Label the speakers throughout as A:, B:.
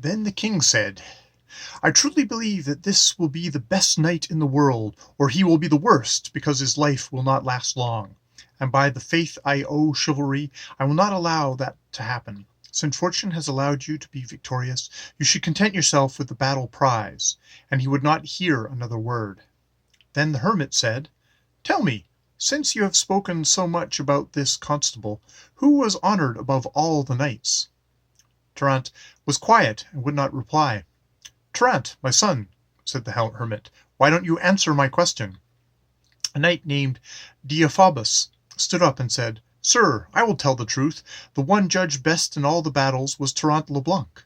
A: Then the king said, I truly believe that this will be the best knight in the world, or he will be the worst, because his life will not last long. And by the faith I owe chivalry, I will not allow that to happen. Since fortune has allowed you to be victorious, you should content yourself with the battle prize. And he would not hear another word. Then the hermit said, Tell me, since you have spoken so much about this constable, who was honored above all the knights? Trnt was quiet and would not reply. Trnt, my son, said the hermit, why don't you answer my question? A knight named Deiphobus stood up and said, Sir, I will tell the truth. The one judged best in all the battles was Trnt LeBlanc.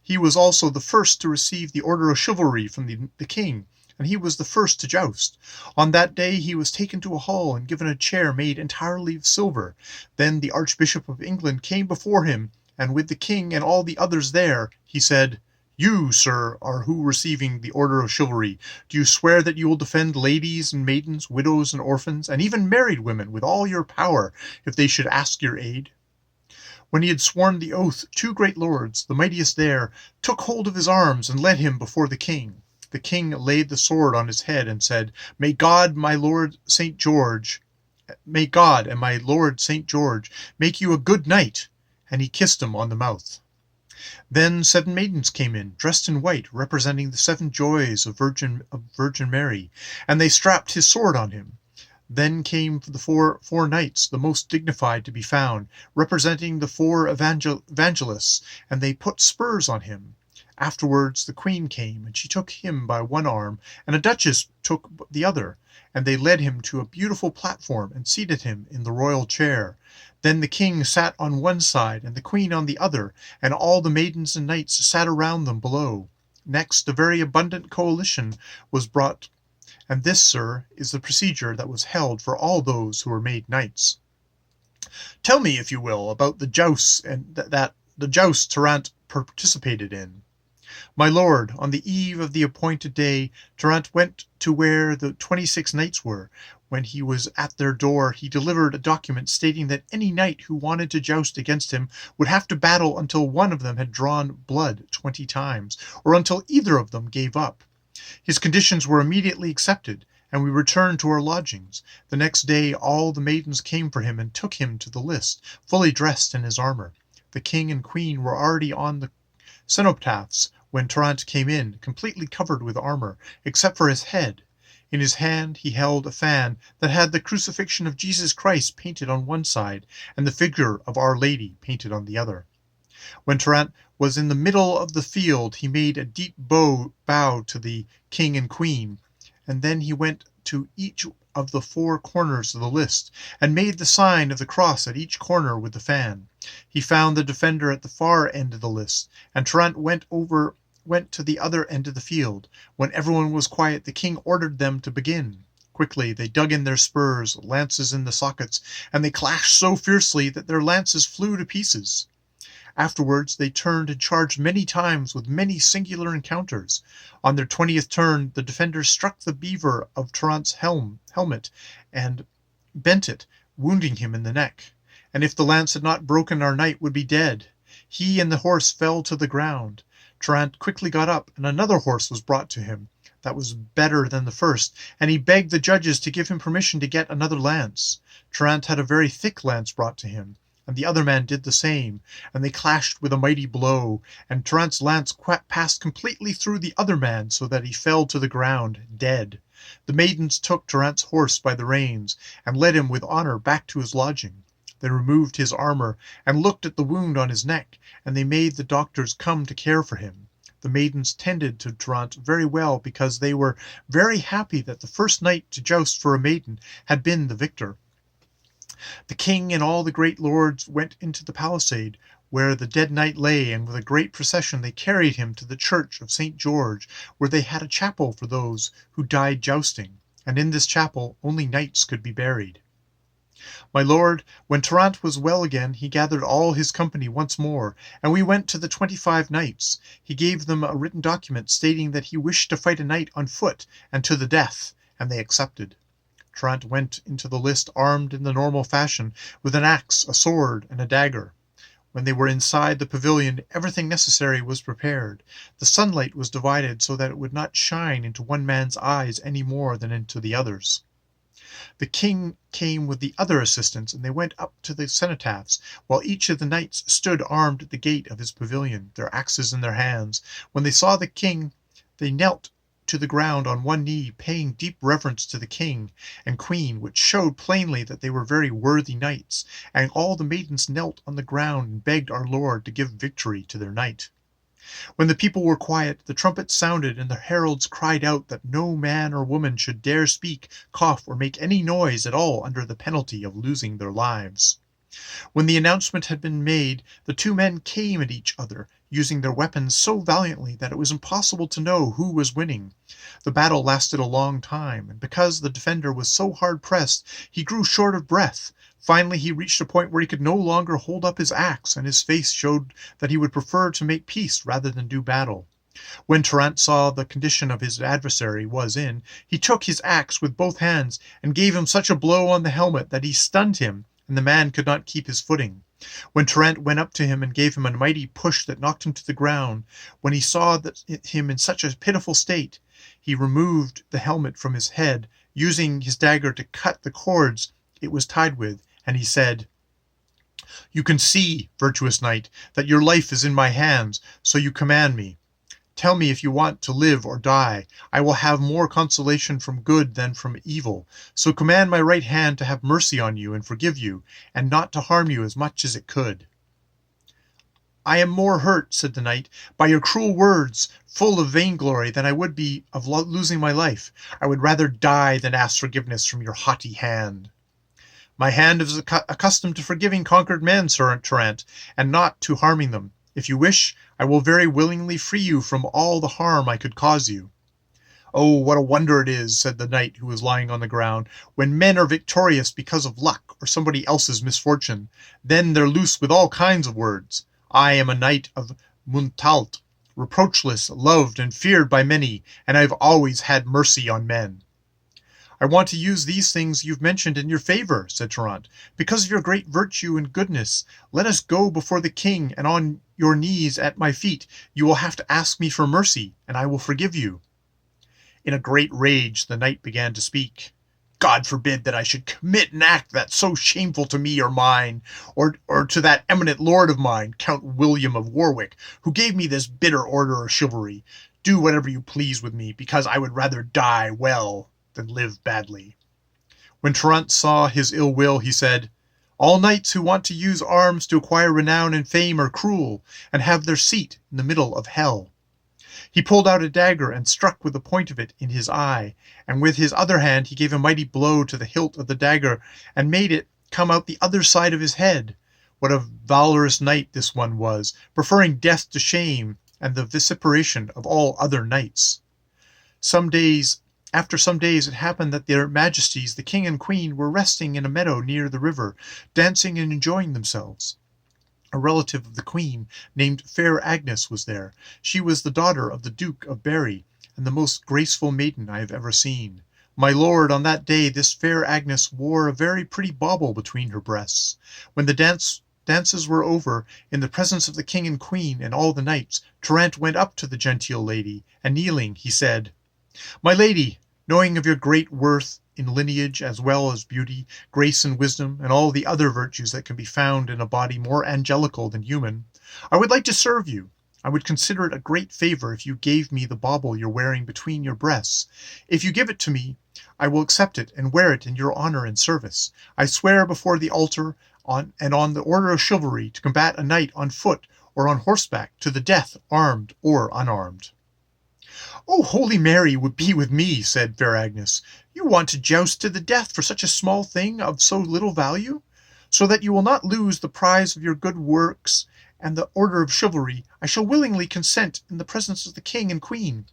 A: He was also the first to receive the order of chivalry from the king, and he was the first to joust. On that day he was taken to a hall and given a chair made entirely of silver. Then the Archbishop of England came before him, and with the king and all the others there, he said, You, sir, are who receiving the order of chivalry. Do you swear that you will defend ladies and maidens, widows and orphans, and even married women with all your power, if they should ask your aid? When he had sworn the oath, two great lords, the mightiest there, took hold of his arms and led him before the king. The king laid the sword on his head and said, May God and my Lord St. George make you a good knight. And he kissed him on the mouth. Then 7 maidens came in, dressed in white, representing the 7 joys of Virgin Mary, and they strapped his sword on him. Then came the four knights, the most dignified to be found, representing the 4 evangelists, and they put spurs on him. Afterwards the queen came, and she took him by one arm, and a duchess took the other, and they led him to a beautiful platform and seated him in the royal chair. Then the king sat on one side and the queen on the other, and all the maidens and knights sat around them below. Next, a very abundant collation was brought, and this, sir, is the procedure that was held for all those who were made knights. Tell me, if you will, about the jousts and the jousts Trnt participated in. My lord, on the eve of the appointed day, Trnt went to where the 26 knights were. When he was at their door, he delivered a document stating that any knight who wanted to joust against him would have to battle until one of them had drawn blood 20 times, or until either of them gave up. His conditions were immediately accepted, and we returned to our lodgings. The next day all the maidens came for him and took him to the list, fully dressed in his armor. The king and queen were already on the cenotaphs when Trnt came in, completely covered with armor, except for his head. In his hand he held a fan that had the crucifixion of Jesus Christ painted on one side, and the figure of Our Lady painted on the other. When Trnt was in the middle of the field, he made a deep bow to the king and queen, and then he went to each of the 4 corners of the list, and made the sign of the cross at each corner with the fan. He found the defender at the far end of the list, and Trnt went to the other end of the field. When everyone was quiet, the king ordered them to begin. Quickly they dug in their spurs, lances in the sockets, and they clashed so fiercely that their lances flew to pieces. Afterwards they turned and charged many times with many singular encounters. On their 20th turn the defenders struck the beaver of Trnt's helmet and bent it, wounding him in the neck. And if the lance had not broken, our knight would be dead. He and the horse fell to the ground. Trnt quickly got up, and another horse was brought to him that was better than the first, and he begged the judges to give him permission to get another lance. Trnt had a very thick lance brought to him, and the other man did the same, and they clashed with a mighty blow, and Trnt's lance passed completely through the other man, so that he fell to the ground dead. The maidens took Trnt's horse by the reins, and led him with honor back to his lodging. They removed his armor, and looked at the wound on his neck, and they made the doctors come to care for him. The maidens tended to Trnt very well, because they were very happy that the first knight to joust for a maiden had been the victor. The king and all the great lords went into the palisade, where the dead knight lay, and with a great procession they carried him to the church of St. George, where they had a chapel for those who died jousting, and in this chapel only knights could be buried. My lord, when Trnt was well again, he gathered all his company once more, and we went to the 25 knights. He gave them a written document stating that he wished to fight a knight on foot and to the death, and they accepted. Trnt went into the list armed in the normal fashion, with an axe, a sword, and a dagger. When they were inside the pavilion, everything necessary was prepared. The sunlight was divided so that it would not shine into one man's eyes any more than into the others. The king came with the other assistants, and they went up to the cenotaphs, while each of the knights stood armed at the gate of his pavilion, their axes in their hands. When they saw the king, they knelt to the ground on one knee, paying deep reverence to the king and queen, which showed plainly that they were very worthy knights. And all the maidens knelt on the ground and begged our Lord to give victory to their knight. When the people were quiet, the trumpets sounded, and the heralds cried out that no man or woman should dare speak, cough, or make any noise at all under the penalty of losing their lives. When the announcement had been made, the two men came at each other, using their weapons so valiantly that it was impossible to know who was winning. The battle lasted a long time, and because the defender was so hard pressed, he grew short of breath. Finally, he reached a point where he could no longer hold up his axe, and his face showed that he would prefer to make peace rather than do battle. When Trnt saw the condition of his adversary was in, he took his axe with both hands and gave him such a blow on the helmet that he stunned him, and the man could not keep his footing. When Trnt went up to him and gave him a mighty push that knocked him to the ground, when he saw him in such a pitiful state, he removed the helmet from his head, using his dagger to cut the cords it was tied with, and he said, "You can see, virtuous knight, that your life is in my hands, so you command me. Tell me if you want to live or die. I will have more consolation from good than from evil. So command my right hand to have mercy on you and forgive you, and not to harm you as much as it could." "I am more hurt," said the knight, "by your cruel words, full of vainglory, than I would be of losing my life. I would rather die than ask forgiveness from your haughty hand." "My hand is accustomed to forgiving conquered men, Sir Trnt, and not to harming them. If you wish, I will very willingly free you from all the harm I could cause you." "Oh, what a wonder it is," said the knight who was lying on the ground, "when men are victorious because of luck or somebody else's misfortune. Then they're loose with all kinds of words. I am a knight of Muntalt, reproachless, loved, and feared by many, and I have always had mercy on men." "I want to use these things you've mentioned in your favor," said Trnt. "Because of your great virtue and goodness, let us go before the king, and on your knees at my feet you will have to ask me for mercy, and I will forgive you." In a great rage the knight began to speak. "God forbid that I should commit an act that's so shameful to me or mine, or to that eminent lord of mine, Count William of Warwick, who gave me this bitter order of chivalry. Do whatever you please with me, because I would rather die well than live badly." When Trnt saw his ill will, he said, "All knights who want to use arms to acquire renown and fame are cruel, and have their seat in the middle of hell." He pulled out a dagger and struck with the point of it in his eye, and with his other hand he gave a mighty blow to the hilt of the dagger and made it come out the other side of his head. What a valorous knight this one was, preferring death to shame and the vituperation of all other knights. After some days it happened that their majesties, the king and queen, were resting in a meadow near the river, dancing and enjoying themselves. A relative of the queen, named Fair Agnes, was there. She was the daughter of the Duke of Berry, and the most graceful maiden I have ever seen. My lord, on that day this Fair Agnes wore a very pretty bauble between her breasts. When the dances were over, in the presence of the king and queen and all the knights, Trnt went up to the genteel lady, and kneeling, he said, "My lady, knowing of your great worth in lineage as well as beauty, grace and wisdom, and all the other virtues that can be found in a body more angelical than human, I would like to serve you. I would consider it a great favor if you gave me the bauble you're wearing between your breasts. If you give it to me, I will accept it and wear it in your honor and service. I swear before the altar on the order of chivalry to combat a knight on foot or on horseback to the death, armed or unarmed." "Oh, Holy Mary would be with me," said Fair Agnes. "You want to joust to the death for such a small thing of so little value? So that you will not lose the prize of your good works and the order of chivalry, I shall willingly consent in the presence of the king and queen.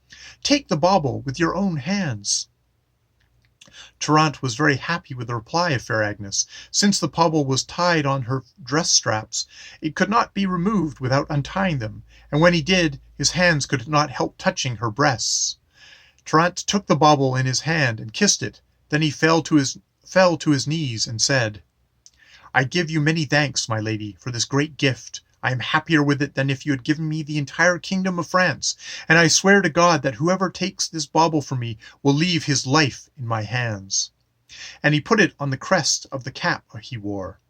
A: Take the bauble with your own hands." Trnt was very happy with the reply of Fair Agnes. Since the bauble was tied on her dress straps, it could not be removed without untying them, and when he did, his hands could not help touching her breasts. Trnt took the bauble in his hand and kissed it. Then he fell to his knees and said, "I give you many thanks, my lady, for this great gift. I am happier with it than if you had given me the entire kingdom of France, and I swear to God that whoever takes this bauble from me will leave his life in my hands." And he put it on the crest of the cap he wore.